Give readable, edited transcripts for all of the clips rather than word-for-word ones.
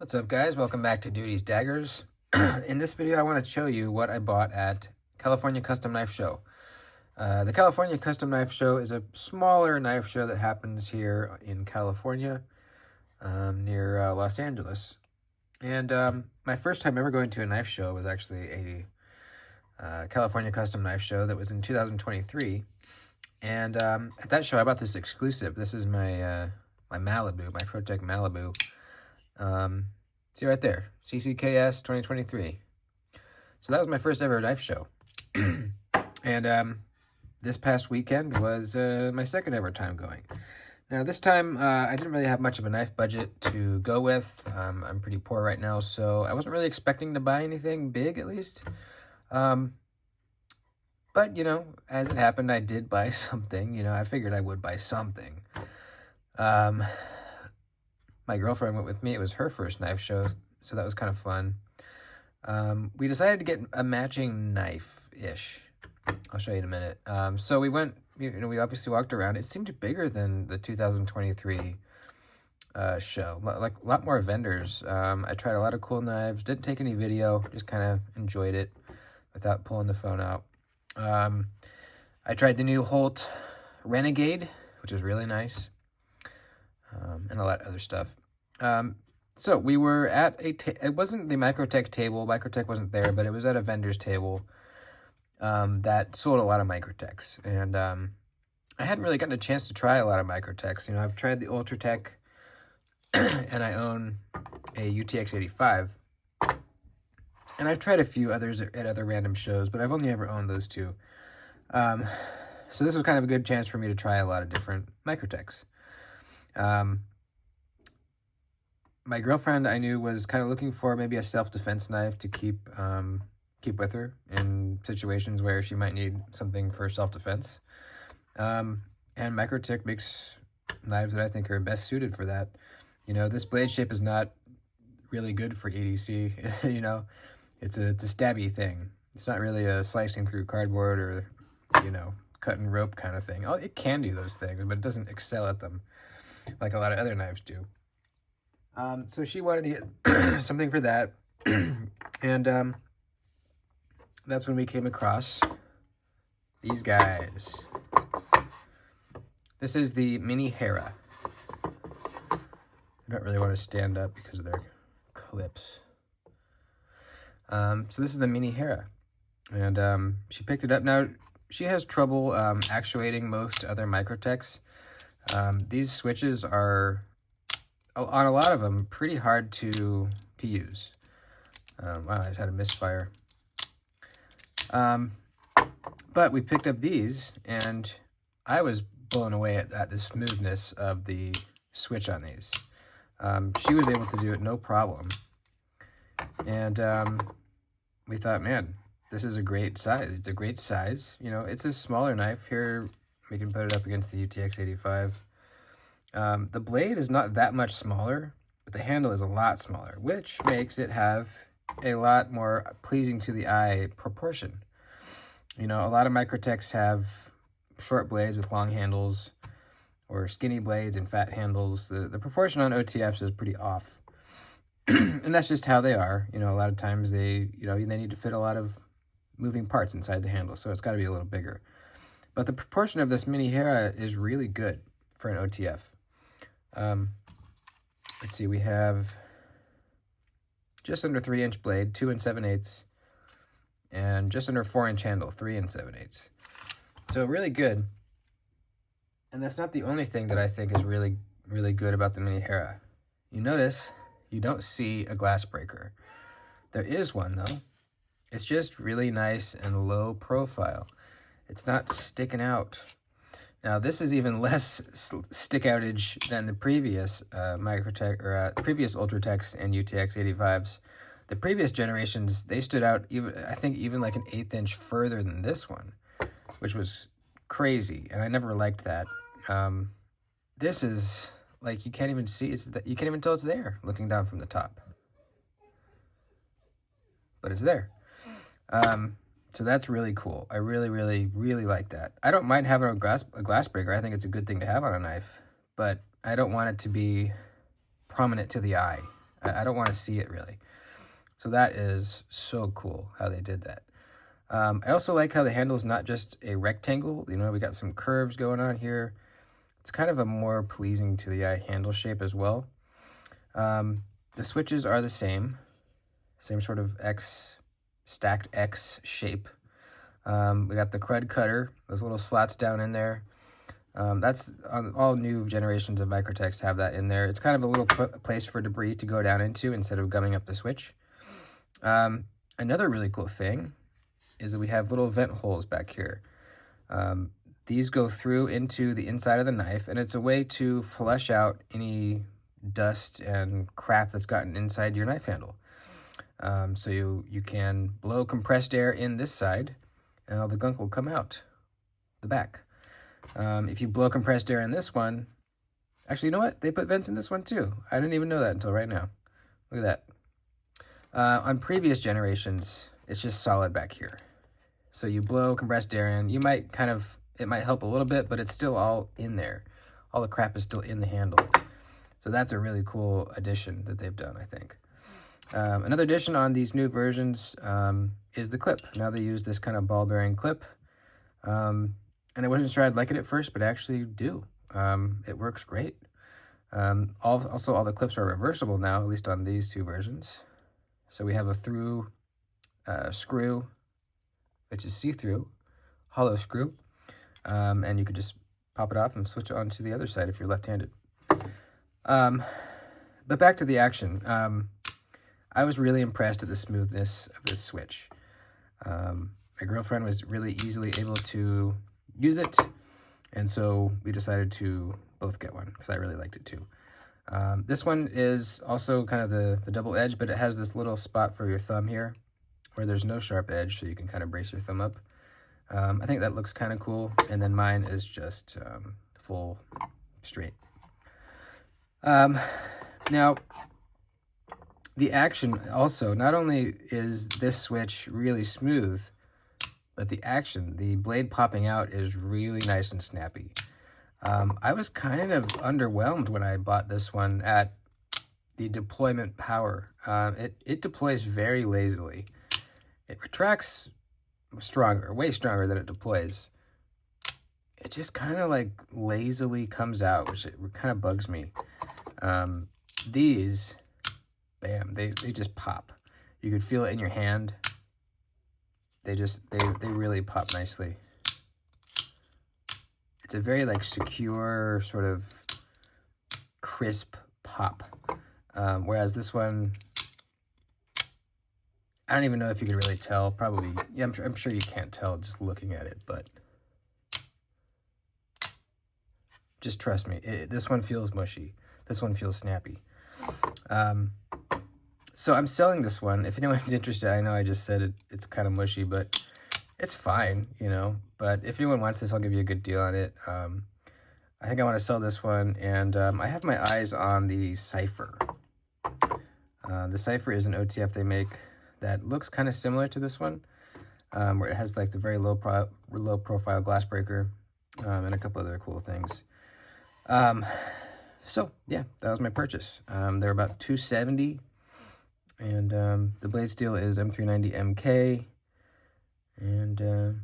What's up, guys? Welcome back to Duty's Daggers. In this video, I want to show you what I bought at California Custom Knife Show. The California Custom Knife Show is a smaller knife show that happens here in California, near Los Angeles. And my first time ever going to a knife show was actually a California Custom Knife Show that was in 2023. And at that show, I bought this exclusive. This is my my Malibu, Microtech Malibu. See right there, CCKS 2023. So that was my first ever knife show. And this past weekend was my second ever time going. Now this time, I didn't really have much of a knife budget to go with. I'm pretty poor right now, so I wasn't really expecting to buy anything big, at least. But, you know, as it happened, I did buy something. You know, I figured I would buy something. My girlfriend went with me. It was her first knife show, so that was kind of fun. We decided to get a matching knife-ish. I'll show you in a minute. So we went, you know, we obviously walked around. It seemed bigger than the 2023 show. Like a lot more vendors. I tried a lot of cool knives. Didn't take any video. Just kind of enjoyed it without pulling the phone out. I tried the new Holt Renegade, which was really nice. And a lot of other stuff. So we were at it wasn't the Microtech table. Microtech wasn't there, but it was at a vendor's table that sold a lot of Microtechs. And I hadn't really gotten a chance to try a lot of Microtechs. You know, I've tried the Ultratech, and I own a UTX 85. And I've tried a few others at other random shows, but I've only ever owned those two. So this was kind of a good chance for me to try a lot of different Microtechs. My girlfriend, I knew, was kind of looking for maybe a self-defense knife to keep with her in situations where she might need something for self-defense. And Microtech makes knives that I think are best suited for that. You know, this blade shape is not really good for EDC. You know, it's a stabby thing. It's not really a slicing through cardboard or, you know, cutting rope kind of thing. It can do those things, but it doesn't excel at them like a lot of other knives do. So she wanted to get something for that. And that's when we came across these guys. This is the Mini Hera. I don't really want to stand up because of their clips. So this is the Mini Hera. And she picked it up. Now, she has trouble actuating most other Microtechs. These switches are, on a lot of them, pretty hard to use. Wow, I just had a misfire. But we picked up these, and I was blown away at the smoothness of the switch on these. She was able to do it no problem. And we thought, man, this is a great size. It's a great size. You know, it's a smaller knife. Here, we can put it up against the UTX 85. The blade is not that much smaller, but the handle is a lot smaller, which makes it have a lot more pleasing to the eye proportion. You know, a lot of Microtechs have short blades with long handles, or skinny blades and fat handles. The proportion on OTFs is pretty off. And that's just how they are. You know, a lot of times they need to fit a lot of moving parts inside the handle, so it's got to be a little bigger. But the proportion of this Mini Hera is really good for an OTF. Let's see, we have just under 3-inch blade, 2 7/8, and just under 4-inch handle, 3 7/8. So really good. And that's not the only thing that I think is really, really good about the Mini Hera. You notice you don't see a glass breaker. There is one, though. It's just really nice and low profile. It's not sticking out. Now, this is even less stick outage than the previous Microtech, or previous Ultratechs and UTX 85s. The previous generations, they stood out, I think even like an 1/8 inch further than this one, which was crazy, and I never liked that. This is like, you can't even see, you can't even tell it's there looking down from the top. But it's there. So that's really cool. I really, really, really like that. I don't mind having a glass breaker. I think it's a good thing to have on a knife, but I don't want it to be prominent to the eye. I don't want to see it really. So that is so cool how they did that. I also like how the handle is not just a rectangle. You know, we got some curves going on here. It's kind of a more pleasing to the eye handle shape as well. The switches are the same sort of stacked X shape. We got the crud cutter, those little slots down in there. That's on all new generations of Microtechs have that in there. It's kind of a little place for debris to go down into instead of gumming up the switch. Another really cool thing is that we have little vent holes back here. These go through into the inside of the knife, and it's a way to flush out any dust and crap that's gotten inside your knife handle. So you can blow compressed air in this side, and all the gunk will come out the back. If you blow compressed air in this one, actually, you know what? They put vents in this one too. I didn't even know that until right now. Look at that. On previous generations, it's just solid back here. So you blow compressed air in. You might it might help a little bit, but it's still all in there. All the crap is still in the handle. So that's a really cool addition that they've done, I think. Another addition on these new versions is the clip. Now they use this kind of ball bearing clip. And I wasn't sure I'd like it at first, but I actually do. It works great. Also, all the clips are reversible now, at least on these two versions. So we have a through screw, which is see-through, hollow screw. And you could just pop it off and switch it on to the other side if you're left-handed. But back to the action. I was really impressed at the smoothness of this switch. My girlfriend was really easily able to use it, and so we decided to both get one because I really liked it too. This one is also kind of the double edge, but it has this little spot for your thumb here where there's no sharp edge, so you can kind of brace your thumb up. I think that looks kind of cool, and then mine is just full straight. Now, the action also, not only is this switch really smooth, but the action, the blade popping out is really nice and snappy. I was kind of underwhelmed when I bought this one at the deployment power. It deploys very lazily. It retracts stronger, way stronger than it deploys. It just kind of like lazily comes out, which it kind of bugs me. These, bam, they just pop. You could feel it in your hand. They really pop nicely. It's a very like secure, sort of crisp pop. Whereas this one, I don't even know if you could really tell. Probably, yeah, I'm sure you can't tell just looking at it, but just trust me. This one feels mushy. This one feels snappy. So I'm selling this one. If anyone's interested, I know I just said it's kind of mushy, but it's fine, you know. But if anyone wants this, I'll give you a good deal on it. I think I want to sell this one, and I have my eyes on the Cypher. The Cypher is an OTF they make that looks kind of similar to this one, where it has like the very low profile glass breaker and a couple other cool things. So yeah, that was my purchase. They're about $270, and the blade steel is M390 MK, and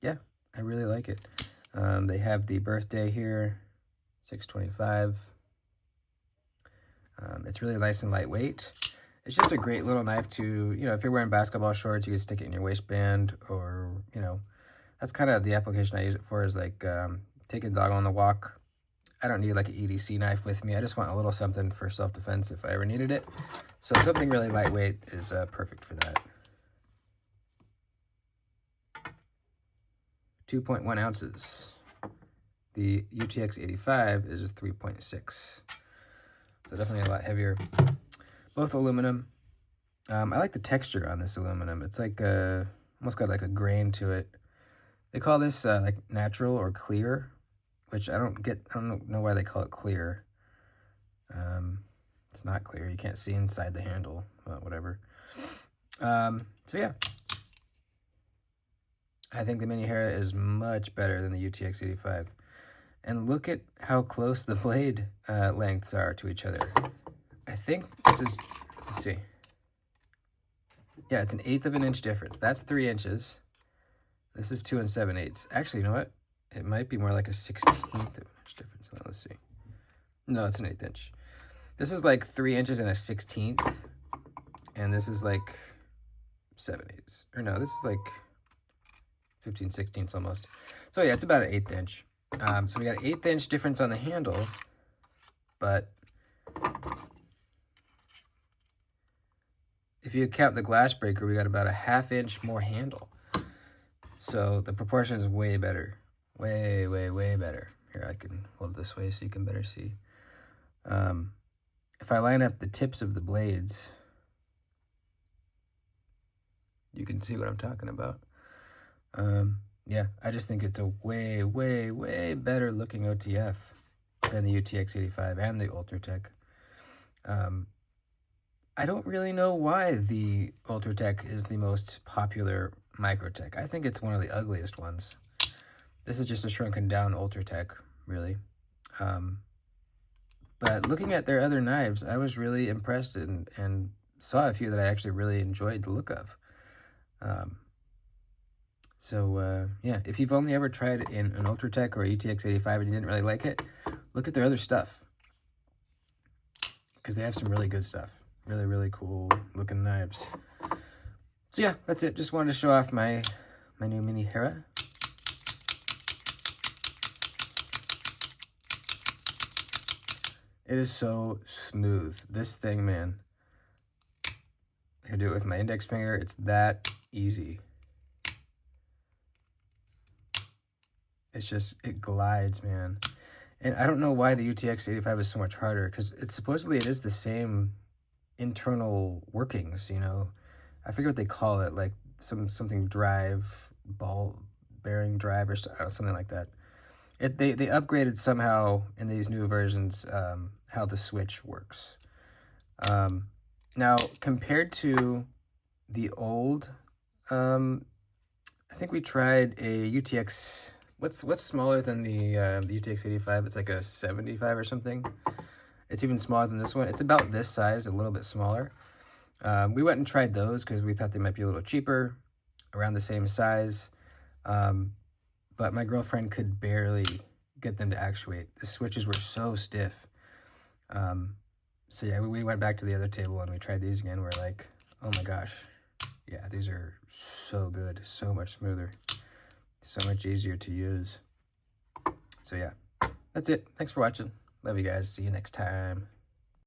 yeah, I really like it. They have the birthday here, 625. It's really nice and lightweight. It's just a great little knife to, you know, if you're wearing basketball shorts, you can stick it in your waistband, or, you know, that's kind of the application I use it for, is like taking a dog on the walk. I don't need like an EDC knife with me. I just want a little something for self-defense if I ever needed it. So something really lightweight is perfect for that. 2.1 ounces. The UTX 85 is 3.6. So definitely a lot heavier. Both aluminum. I like the texture on this aluminum. It's like almost got like a grain to it. They call this like natural or clear, which I don't know why they call it clear. It's not clear. You can't see inside the handle, but whatever. So yeah, I think the Mini Hera is much better than the UTX 85. And look at how close the blade lengths are to each other. I think this is, let's see. Yeah, it's 1/8 of an inch difference. That's 3 inches. This is 2 7/8. Actually, you know what? It might be more like a 1/16 of an inch difference. Let's see. No, it's an 1/8 inch. This is like 3 inches and a 1/16. And this is like 7/8. Or no, this is like 15/16 almost. So yeah, it's about an 1/8 inch. So we got an 1/8 inch difference on the handle, but if you count the glass breaker, we got about a 1/2 inch more handle. So the proportion is way better. Way, way, way better. Here, I can hold it this way so you can better see. If I line up the tips of the blades, you can see what I'm talking about. Yeah, I just think it's a way, way, way better looking OTF than the UTX-85 and the Ultratech. I don't really know why the Ultratech is the most popular Microtech. I think it's one of the ugliest ones. This is just a shrunken down Ultratech, really. But looking at their other knives, I was really impressed and saw a few that I actually really enjoyed the look of. Yeah, if you've only ever tried an Ultratech or a UTX-85 and you didn't really like it, look at their other stuff. Because they have some really good stuff. Really, really cool looking knives. So yeah, that's it. Just wanted to show off my new mini Hera. It is so smooth. This thing, man. I can do it with my index finger. It's that easy. It's just, it glides, man. And I don't know why the UTX-85 is so much harder, because it is the same internal workings, you know. I forget what they call it, like something drive, ball bearing drive or something like that. They upgraded somehow in these new versions how the switch works. Now, compared to the old, I think we tried a UTX. What's smaller than the UTX-85? It's like a 75 or something. It's even smaller than this one. It's about this size, a little bit smaller. We went and tried those because we thought they might be a little cheaper, around the same size. But my girlfriend could barely get them to actuate. The switches were so stiff. So yeah, we went back to the other table and we tried these again. We're like, oh my gosh. Yeah, these are so good, so much smoother, so much easier to use. So yeah, that's it. Thanks for watching. Love you guys. See you next time.